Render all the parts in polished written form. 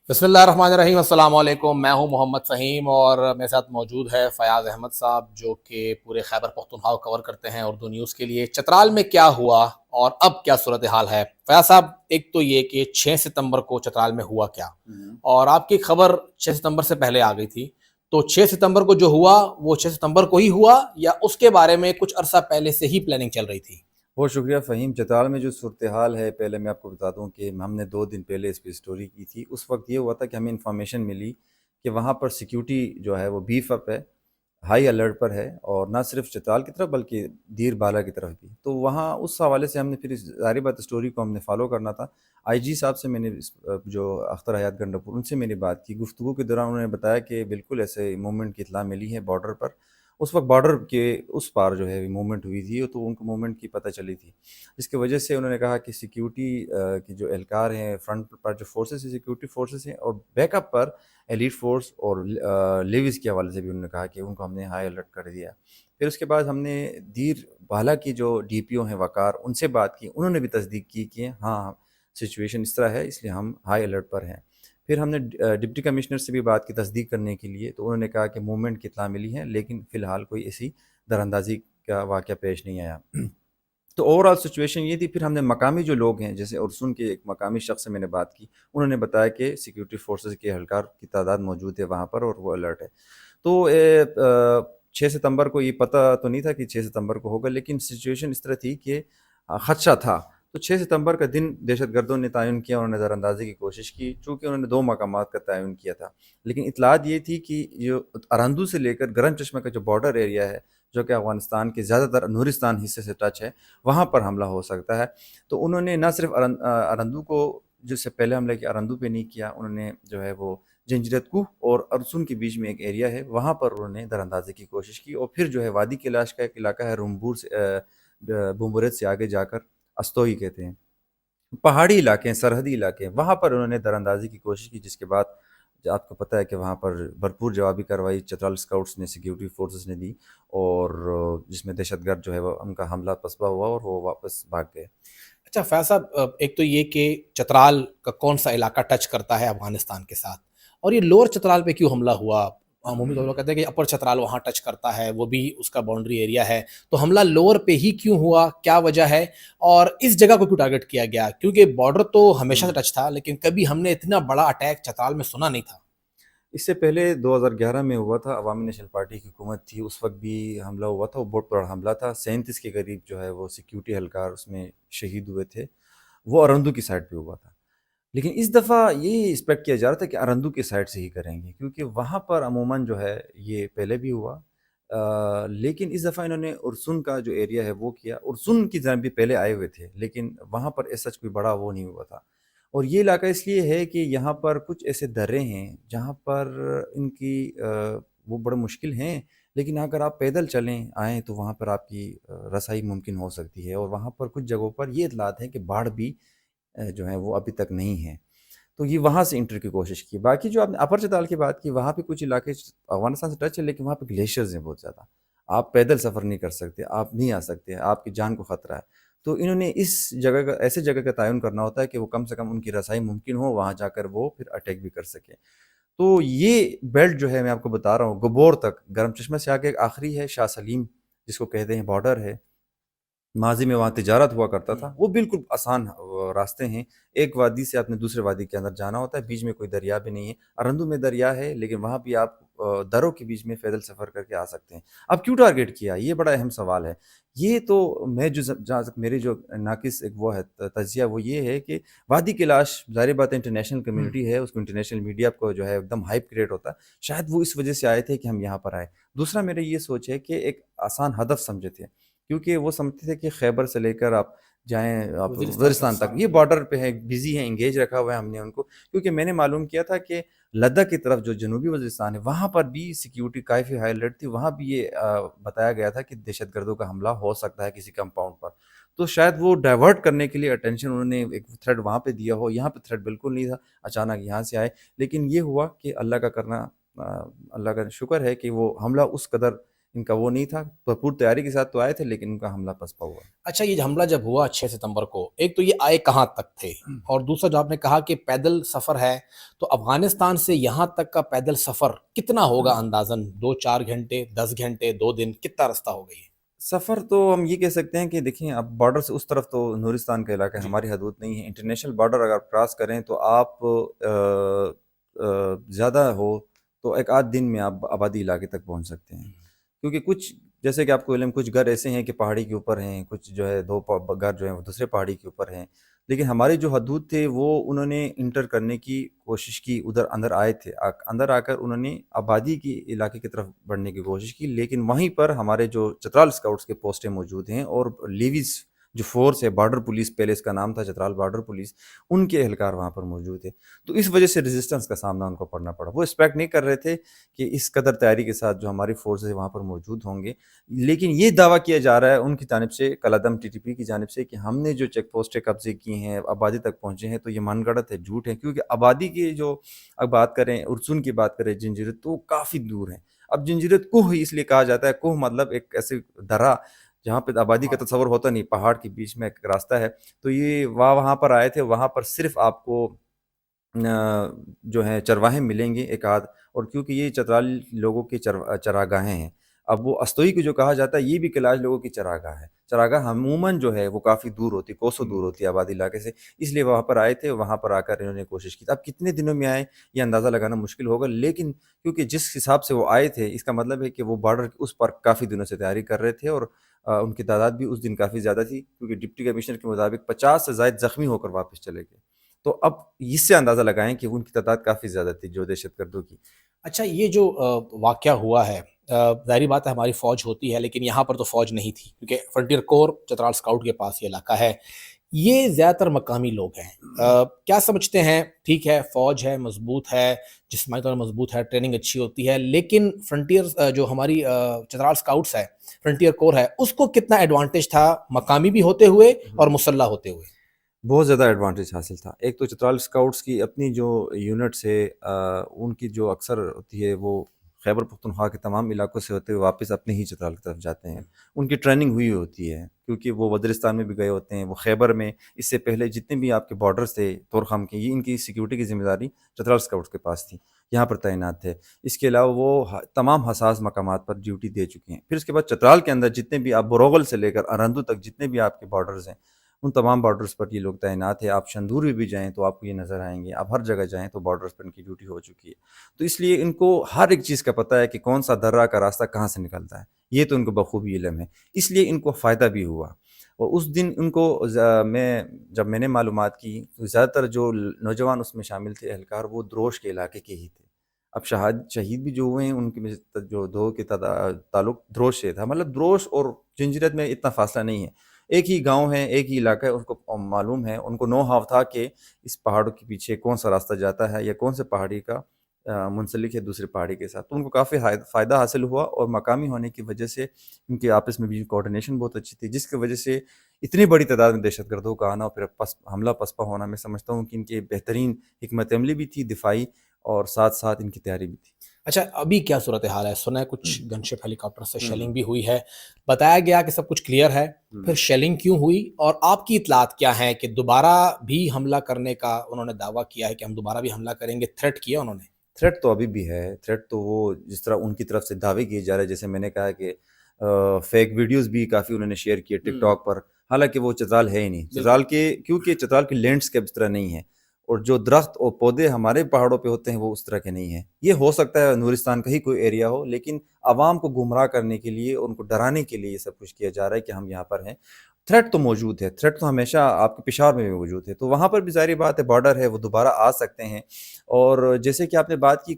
بسم اللہ الرحمن الرحیم، السلام علیکم۔ میں ہوں محمد فہیم اور میرے ساتھ موجود ہے فیاض احمد صاحب، جو کہ پورے خیبر پختونخوا کو کور کرتے ہیں اردو نیوز کے لیے۔ چترال میں کیا ہوا اور اب کیا صورتحال ہے؟ فیاض صاحب، ایک تو یہ کہ 6 ستمبر کو چترال میں ہوا کیا، اور آپ کی خبر 6 ستمبر سے پہلے آ گئی تھی، تو 6 ستمبر کو جو ہوا وہ 6 ستمبر کو ہی ہوا یا اس کے بارے میں کچھ عرصہ پہلے سے ہی پلاننگ چل رہی تھی؟ بہت شکریہ فہیم۔ چترال میں جو صورتحال ہے، پہلے میں آپ کو بتا دوں کہ ہم نے 2 دن پہلے اس پہ سٹوری کی تھی۔ اس وقت یہ ہوا تھا کہ ہمیں انفارمیشن ملی کہ وہاں پر سیکیورٹی جو ہے وہ بیف اپ ہے، ہائی الرٹ پر ہے، اور نہ صرف چترال کی طرف بلکہ دیر بالا کی طرف بھی۔ تو وہاں اس حوالے سے ہم نے پھر ظاہر بات اسٹوری کو ہم نے فالو کرنا تھا۔ آئی جی صاحب سے میں نے جو اختر حیات گنڈاپور، ان سے میں نے بات کی۔ گفتگو کے دوران انہوں نے بتایا کہ بالکل ایسے موومنٹ کی اطلاع ملی ہے بارڈر پر۔ اس وقت بارڈر کے اس پار جو ہے موومنٹ ہوئی تھی، تو ان کو موومنٹ کی پتہ چلی تھی، جس کی وجہ سے انہوں نے کہا کہ سیکیورٹی کی جو اہلکار ہیں، فرنٹ پر جو فورسز ہیں، سیکیورٹی فورسز ہیں، اور بیک اپ پر ایلیٹ فورس اور لیویز کے حوالے سے بھی انہوں نے کہا کہ ان کو ہم نے ہائی الرٹ کر دیا۔ پھر اس کے بعد ہم نے دیر بالا کی جو ڈی پی او ہیں وقار، ان سے بات کی۔ انہوں نے بھی تصدیق کی کہ ہاں سچویشن اس طرح ہے، اس لیے ہم ہائی الرٹ پر ہیں۔ پھر ہم نے ڈپٹی کمشنر سے بھی بات کی تصدیق کرنے کے لیے، تو انہوں نے کہا کہ موومنٹ کی اطلاع ملی ہے، لیکن فی الحال کوئی ایسی دراندازی کا واقعہ پیش نہیں آیا۔ تو اوورآل سچویشن یہ تھی۔ پھر ہم نے مقامی جو لوگ ہیں، جیسے ارسن کے ایک مقامی شخص سے میں نے بات کی، انہوں نے بتایا کہ سیکیورٹی فورسز کے اہلکار کی تعداد موجود ہے وہاں پر اور وہ الرٹ ہے۔ تو 6 ستمبر کو یہ پتہ تو نہیں تھا کہ 6 ستمبر کو ہوگا، لیکن سچویشن اس طرح تھی کہ خدشہ تھا۔ تو 6 ستمبر کا دن دہشت گردوں نے تعین کیا، انہوں نے نظر اندازی کی کوشش کی، چونکہ انہوں نے 2 مقامات کا تعین کیا تھا۔ لیکن اطلاعات یہ تھی کہ جو ارندو سے لے کر گرم چشمہ کا جو بارڈر ایریا ہے، جو کہ افغانستان کے زیادہ تر نورستان حصے سے ٹچ ہے، وہاں پر حملہ ہو سکتا ہے۔ تو انہوں نے نہ صرف ارندو کو، جس سے پہلے حملہ کیا، ارندو پہ نہیں کیا، انہوں نے جو ہے وہ جنجرت کوہ اور ارسن کے بیچ میں ایک ایریا ہے، وہاں پر انہوں نے دراندازی کی کوشش کی، اور پھر جو ہے وادی کیلاش کا ایک علاقہ ہے، رومبور سے بومبورت سے آگے جا کر استوئی کہتے ہیں، پہاڑی علاقے ہیں، سرحدی علاقے ہیں، وہاں پر انہوں نے دراندازی کی کوشش کی، جس کے بعد آپ کو پتہ ہے کہ وہاں پر بھرپور جوابی کارروائی چترال اسکاؤٹس نے، سیکیورٹی فورسز نے دی، اور جس میں دہشت گرد جو ہے وہ ان کا حملہ پسپا ہوا اور وہ واپس بھاگ گئے۔ اچھا فیض صاحب، ایک تو یہ کہ چترال کا کون سا علاقہ ٹچ کرتا ہے افغانستان کے ساتھ، اور یہ لوور چترال پہ کیوں حملہ ہوا؟ عمومی طور پر کہتے ہیں کہ اپر چترال وہاں ٹچ کرتا ہے، وہ بھی اس کا باؤنڈری ایریا ہے، تو حملہ لوور پہ ہی کیوں ہوا؟ کیا وجہ ہے؟ اور اس جگہ کو کیوں ٹارگٹ کیا گیا؟ کیونکہ بارڈر تو ہمیشہ سے ٹچ تھا، لیکن کبھی ہم نے اتنا بڑا اٹیک چترال میں سنا نہیں تھا۔ اس سے پہلے 2011 میں ہوا تھا، عوامی نیشنل پارٹی کی حکومت تھی، اس وقت بھی حملہ ہوا تھا، وہ بہت بڑا حملہ تھا، 37 کے قریب جو ہے وہ سیکیورٹی اہلکار اس میں شہید ہوئے تھے، وہ ارندو کی سائڈ پہ ہوا تھا۔ لیکن اس دفعہ یہ ایکسپیکٹ کیا جا رہا تھا کہ ارندو کی سائڈ سے ہی کریں گے، کیونکہ وہاں پر عموماً جو ہے یہ پہلے بھی ہوا، لیکن اس دفعہ انہوں نے ارسن کا جو ایریا ہے وہ کیا۔ ارسن کی جانب بھی پہلے آئے ہوئے تھے، لیکن وہاں پر ایسا کوئی بڑا وہ نہیں ہوا تھا۔ اور یہ علاقہ اس لیے ہے کہ یہاں پر کچھ ایسے درے ہیں جہاں پر ان کی وہ بڑے مشکل ہیں، لیکن اگر آپ پیدل چلیں آئیں تو وہاں پر آپ کی رسائی ممکن ہو سکتی ہے، اور وہاں پر کچھ جگہوں پر یہ اطلاعات ہیں کہ باڑھ بھی جو ہے وہ ابھی تک نہیں ہے۔ تو یہ وہاں سے انٹر کی کوشش کی۔ باقی جو آپ نے اپر چترال کی بات کی، وہاں پہ کچھ علاقے افغانستان سے ٹچ ہے، لیکن وہاں پہ گلیشیئرز ہیں بہت زیادہ، آپ پیدل سفر نہیں کر سکتے، آپ نہیں آ سکتے، آپ کی جان کو خطرہ ہے۔ تو انہوں نے اس جگہ کا، ایسے جگہ کا تعین کرنا ہوتا ہے کہ وہ کم سے کم ان کی رسائی ممکن ہو، وہاں جا کر وہ پھر اٹیک بھی کر سکے۔ تو یہ بیلٹ جو ہے میں آپ کو بتا رہا ہوں، گبور تک، گرم چشمہ سے آگے ایک آخری ہے شاہ سلیم، جس کو کہتے ہیں بارڈر ہے، ماضی میں وہاں تجارت ہوا کرتا تھا، وہ بالکل آسان راستے ہیں، ایک وادی سے آپ نے دوسرے وادی کے اندر جانا ہوتا ہے، بیچ میں کوئی دریا بھی نہیں ہے۔ ارندو میں دریا ہے، لیکن وہاں بھی آپ دروں کے بیچ میں پیدل سفر کر کے آ سکتے ہیں۔ اب کیوں ٹارگیٹ کیا؟ یہ بڑا اہم سوال ہے۔ یہ تو میں جو جہاں تک میری جو ناقص ایک وہ ہے تجزیہ، وہ یہ ہے کہ وادی کیلاش، ظاہر بات ہے انٹرنیشنل کمیونٹی ہے، اس کو انٹرنیشنل میڈیا کو جو ہے ایک دم ہائپ کریٹ ہوتا ہے، شاید وہ اس وجہ سے آئے تھے کہ ہم یہاں پر آئے۔ دوسرا میرا یہ سوچ ہے کہ ایک آسان ہدف سمجھے تھے، کیونکہ وہ سمجھتے تھے کہ خیبر سے لے کر آپ جائیں آپ وزیرستان تک، یہ بارڈر پہ ہے، بزی ہیں، انگیج رکھا ہوا ہے ہم نے ان کو، کیونکہ میں نے معلوم کیا تھا کہ لداخ کی طرف جو جنوبی وزیرستان ہے، وہاں پر بھی سیکیورٹی کافی ہائی الرٹ تھی، وہاں بھی یہ بتایا گیا تھا کہ دہشت گردوں کا حملہ ہو سکتا ہے کسی کمپاؤنڈ پر۔ تو شاید وہ ڈائیورٹ کرنے کے لیے اٹینشن انہوں نے ایک تھریڈ وہاں پہ دیا ہو، یہاں پہ تھریڈ بالکل نہیں تھا، اچانک یہاں سے آئے۔ لیکن یہ ہوا کہ اللہ کا کرنا، اللہ کا شکر ہے کہ وہ حملہ اس قدر ان کا وہ نہیں تھا، بھرپور تیاری کے ساتھ تو آئے تھے لیکن ان کا حملہ پسپا ہوا۔ اچھا، یہ حملہ جب ہوا 6 ستمبر کو، ایک تو یہ آئے کہاں تک تھے، اور دوسرا جو آپ نے کہا کہ پیدل سفر ہے، تو افغانستان سے یہاں تک کا پیدل سفر کتنا ہوگا اندازاً؟ 2-4 گھنٹے، 10 گھنٹے، 2 دن، کتنا رستہ ہوگا یہ؟ سفر تو ہم یہ کہہ سکتے ہیں کہ دیکھیں اب بارڈر سے اس طرف تو نورستان کا علاقہ ہے، جی ہماری حدود نہیں ہے، انٹرنیشنل بارڈر اگر کراس کریں تو آپ زیادہ ہو تو ایک آدھ دن میں آپ آبادی علاقے تک پہنچ سکتے ہیں، کیونکہ کچھ جیسے کہ آپ کو علم کچھ گھر ایسے ہیں کہ پہاڑی کے اوپر ہیں، کچھ جو ہے دو گھر جو ہیں وہ دوسرے پہاڑی کے اوپر ہیں، لیکن ہمارے جو حدود تھے وہ انہوں نے انٹر کرنے کی کوشش کی، ادھر اندر آئے تھے، اندر آ کر انہوں نے آبادی کی علاقے کی طرف بڑھنے کی کوشش کی، لیکن وہیں پر ہمارے جو چترال اسکاؤٹس کے پوسٹیں موجود ہیں اور لیویز جو فورس ہے، بارڈر پولیس پہلے اس کا نام تھا چترال بارڈر پولیس، ان کے اہلکار وہاں پر موجود ہے، تو اس وجہ سے ریزسٹنس کا سامنا ان کو پڑنا پڑا۔ وہ ایکسپیکٹ نہیں کر رہے تھے کہ اس قدر تیاری کے ساتھ جو ہماری فورسز وہاں پر موجود ہوں گے، لیکن یہ دعویٰ کیا جا رہا ہے ان کی جانب سے، کالعدم ٹی ٹی پی کی جانب سے، کہ ہم نے جو چیک پوسٹیں قبضے کی ہیں، آبادی تک پہنچے ہیں، تو یہ من گڑت ہے، جھوٹ ہے، کیونکہ آبادی کی جو اب بات کریں، ارسون کی بات کریں، جنجیرت، تو کافی دور ہیں۔ اب جنجیرت کوہ اس لیے کہا جاتا ہے، کوہ مطلب ایک ایسے درہ جہاں پہ آبادی کا تصور ہوتا نہیں، پہاڑ کے بیچ میں ایک راستہ ہے، تو یہ وہاں پر آئے تھے، وہاں پر صرف آپ کو جو ہیں چرواہے ملیں گے ایک آدھ، اور کیونکہ یہ چترال لوگوں کی چراگاہیں ہیں، اب وہ استوئی کو جو کہا جاتا ہے یہ بھی کلاج لوگوں کی چراگاہ ہے، چراگاہ عموماً جو ہے وہ کافی دور ہوتی، کوسوں دور ہوتی ہے آبادی علاقے سے، اس لیے وہاں پر آئے تھے، وہاں پر آ کر انہوں نے کوشش کی۔ اب کتنے دنوں میں آئے یہ اندازہ لگانا مشکل ہوگا، لیکن کیونکہ جس حساب سے وہ آئے تھے، اس کا مطلب ہے کہ وہ بارڈر اس پر کافی دنوں سے تیاری کر رہے تھے، اور ان کی تعداد بھی اس دن کافی زیادہ تھی، کیونکہ ڈپٹی کمشنر کے مطابق 50 سے زائد زخمی ہو کر واپس چلے گئے، تو اب اس سے اندازہ لگائیں کہ ان کی تعداد کافی زیادہ تھی جو دہشت گردوں کی۔ اچھا، یہ جو واقعہ ہوا ہے، ظاہری بات ہے ہماری فوج ہوتی ہے، لیکن یہاں پر تو فوج نہیں تھی، کیونکہ فرنٹیئر کور چترال اسکاؤٹ کے پاس یہ علاقہ ہے، یہ زیادہ تر مقامی لوگ ہیں، کیا سمجھتے ہیں؟ ٹھیک ہے، فوج ہے، مضبوط ہے، جسمانی طور پر مضبوط ہے، ٹریننگ اچھی ہوتی ہے، لیکن فرنٹیئر جو ہماری چترال اسکاؤٹس ہے، فرنٹیئر کور ہے، اس کو کتنا ایڈوانٹیج تھا مقامی بھی ہوتے ہوئے اور مسلح ہوتے ہوئے؟ بہت زیادہ ایڈوانٹیج حاصل تھا۔ ایک تو چترال اسکاؤٹس کی اپنی جو یونٹس ہے، ان کی جو اکثر ہوتی ہے وہ خیبر پختونخوا کے تمام علاقوں سے ہوتے ہوئے واپس اپنے ہی چترال کی طرف جاتے ہیں، ان کی ٹریننگ ہوئی ہوتی ہے، کیونکہ وہ وزیرستان میں بھی گئے ہوتے ہیں، وہ خیبر میں اس سے پہلے جتنے بھی آپ کے بارڈرز تھے طورخم کے، یہ ان کی سیکیورٹی کی ذمہ داری چترال اسکاؤٹس کے پاس تھی، یہاں پر تعینات تھے۔ اس کے علاوہ وہ تمام حساس مقامات پر ڈیوٹی دے چکے ہیں۔ پھر اس کے بعد چترال کے اندر جتنے بھی آپ بروغل سے لے کر ارندو تک جتنے بھی آپ کے بارڈرز ہیں، ان تمام بارڈرز پر یہ لوگ تعینات ہیں۔ آپ شندور میں بھی جائیں تو آپ کو یہ نظر آئیں گے، آپ ہر جگہ جائیں تو بارڈرز پر ان کی ڈیوٹی ہو چکی ہے، تو اس لیے ان کو ہر ایک چیز کا پتہ ہے کہ کون سا درہ کا راستہ کہاں سے نکلتا ہے، یہ تو ان کو بخوبی علم ہے، اس لیے ان کو فائدہ بھی ہوا۔ اور اس دن ان کو جب میں نے معلومات کی تو زیادہ تر جو نوجوان اس میں شامل تھے اہلکار، وہ دروش کے علاقے کے ہی تھے۔ اب شہید بھی جو ہوئے ہیں ان کے جو دو کے تعلق دروش سے تھا، مطلب دروش اور جنجیرت میں اتنا فاصلہ نہیں ہے، ایک ہی گاؤں ہے، ایک ہی علاقہ ہے، ان کو معلوم ہے، ان کو نو ہاو تھا کہ اس پہاڑوں کے پیچھے کون سا راستہ جاتا ہے یا کون سے پہاڑی کا منسلک ہے دوسرے پہاڑی کے ساتھ، تو ان کو کافی فائدہ حاصل ہوا، اور مقامی ہونے کی وجہ سے ان کے آپس میں بھی کوارڈینیشن بہت اچھی تھی، جس کی وجہ سے اتنی بڑی تعداد میں دہشت گردوں کا آنا اور پھر حملہ پسپا ہونا، میں سمجھتا ہوں کہ ان کے بہترین حکمت عملی بھی تھی دفاعی، اور ساتھ ساتھ ان کی تیاری بھی تھی۔ اچھا، ابھی کیا صورتحال ہے؟ سنا ہے کچھ گن شپ ہیلی کاپٹر سے شیلنگ بھی ہوئی ہے، بتایا گیا کہ سب کچھ کلیئر ہے، پھر شیلنگ کیوں ہوئی، اور آپ کی اطلاعات کیا ہیں کہ دوبارہ بھی حملہ کرنے کا انہوں نے دعویٰ کیا ہے کہ ہم دوبارہ بھی حملہ کریں گے، تھریٹ کیا انہوں نے؟ تھریٹ تو ابھی بھی ہے، تھریٹ تو وہ جس طرح ان کی طرف سے دعوے کیے جا رہے ہیں، جیسے میں نے کہا کہ فیک ویڈیوز بھی کافی انہوں نے شیئر کیے ٹک ٹاک پر، حالانکہ وہ چترال ہے ہی نہیں، چترال کے کیونکہ چترال کی لینڈسکیپ اس طرح نہیں ہے، اور جو درخت اور پودے ہمارے پہاڑوں پہ ہوتے ہیں وہ اس طرح کے نہیں ہیں۔ یہ ہو سکتا ہے نورستان کا ہی کوئی ایریا ہو، لیکن عوام کو گمراہ کرنے کے لیے، ان کو ڈرانے کے لیے یہ سب کچھ کیا جا رہا ہے کہ ہم یہاں پر ہیں۔ تھریٹ تو موجود ہے، تھریٹ تو ہمیشہ آپ کے پشاور میں بھی موجود ہے، تو وہاں پر بھی ظاہری بات ہے بارڈر ہے، وہ دوبارہ آ سکتے ہیں، اور جیسے کہ آپ نے بات کی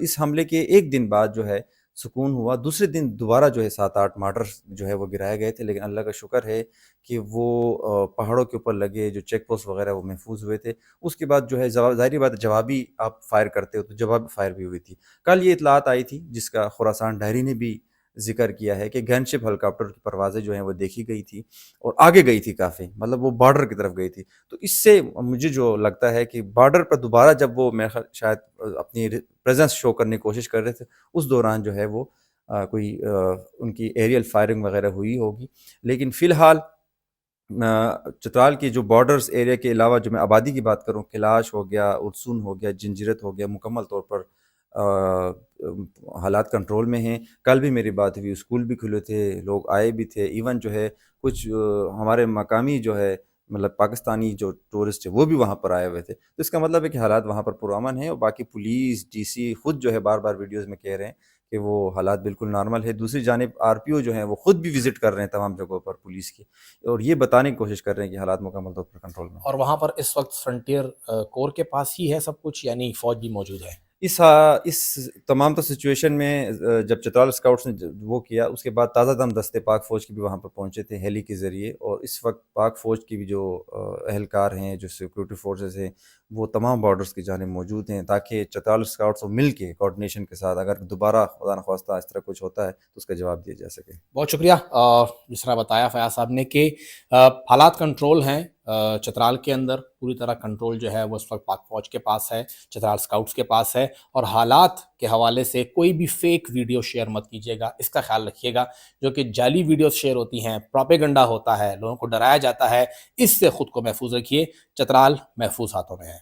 اس حملے کے ایک دن بعد جو ہے سکون ہوا، دوسرے دن دوبارہ جو ہے 7-8 مارٹر جو ہے وہ گرائے گئے تھے، لیکن اللہ کا شکر ہے کہ وہ پہاڑوں کے اوپر لگے جو چیک پوسٹ وغیرہ وہ محفوظ ہوئے تھے۔ اس کے بعد جو ہے ظاہری بات ہے جوابی آپ فائر کرتے ہو تو جوابی فائر بھی ہوئی تھی۔ کل یہ اطلاعات آئی تھی جس کا خراسان ڈائری نے بھی ذکر کیا ہے کہ گن شپ ہیلی کاپٹر کی پروازیں جو ہیں وہ دیکھی گئی تھی، اور آگے گئی تھی کافی، مطلب وہ بارڈر کی طرف گئی تھی، تو اس سے مجھے جو لگتا ہے کہ بارڈر پر دوبارہ جب وہ شاید اپنی پریزنس شو کرنے کی کوشش کر رہے تھے، اس دوران جو ہے وہ کوئی ان کی ایریل فائرنگ وغیرہ ہوئی ہوگی، لیکن فی الحال چترال کی جو بارڈرز ایریا کے علاوہ جو میں آبادی کی بات کروں، کلاش ہو گیا، ارسون ہو گیا، جنجرت ہو گیا، مکمل طور پر حالات کنٹرول میں ہیں۔ کل بھی میری بات ہوئی، اسکول بھی کھلے تھے، لوگ آئے بھی تھے، ایون جو ہے کچھ ہمارے مقامی جو ہے مطلب پاکستانی جو ٹورسٹ ہیں وہ بھی وہاں پر آئے ہوئے تھے، تو اس کا مطلب ہے کہ حالات وہاں پر پرامن ہیں۔ اور باقی پولیس، ڈی سی خود جو ہے بار بار ویڈیوز میں کہہ رہے ہیں کہ وہ حالات بالکل نارمل ہے۔ دوسری جانب آر پی او جو ہیں وہ خود بھی وزٹ کر رہے ہیں تمام جگہوں پر پولیس کی، اور یہ بتانے کی کوشش کر رہے ہیں کہ حالات مکمل طور پر کنٹرول میں ہیں۔ اور وہاں پر اس وقت فرنٹیئر کور کے پاس ہی ہے سب کچھ، یعنی فوج بھی موجود ہے؟ اس تمام تو سچویشن میں جب چترال اسکاؤٹس نے وہ کیا، اس کے بعد تازہ دم دستے پاک فوج کے بھی وہاں پر پہنچے تھے ہیلی کے ذریعے، اور اس وقت پاک فوج کی بھی جو اہلکار ہیں، جو سیکورٹی فورسز ہیں، وہ تمام بارڈرز کی جانب موجود ہیں، تاکہ چترال اسکاؤٹس کو مل کے کوآرڈینیشن کے ساتھ اگر دوبارہ خدا نخواستہ اس طرح کچھ ہوتا ہے تو اس کا جواب دیا جا سکے۔ بہت شکریہ۔ جس طرح بتایا فیاض صاحب نے کہ حالات کنٹرول ہیں چترال کے اندر، پوری طرح کنٹرول جو ہے وہ اس وقت پاک فوج کے پاس ہے، چترال اسکاؤٹس کے پاس ہے، اور حالات کے حوالے سے کوئی بھی فیک ویڈیو شیئر مت کیجیے گا، اس کا خیال رکھیے گا۔ جو کہ جعلی ویڈیوز شیئر ہوتی ہیں، پروپیگنڈا ہوتا ہے، لوگوں کو ڈرایا جاتا ہے، اس سے خود کو محفوظ رکھیے۔ چترال محفوظ ہاتھوں میں ہے۔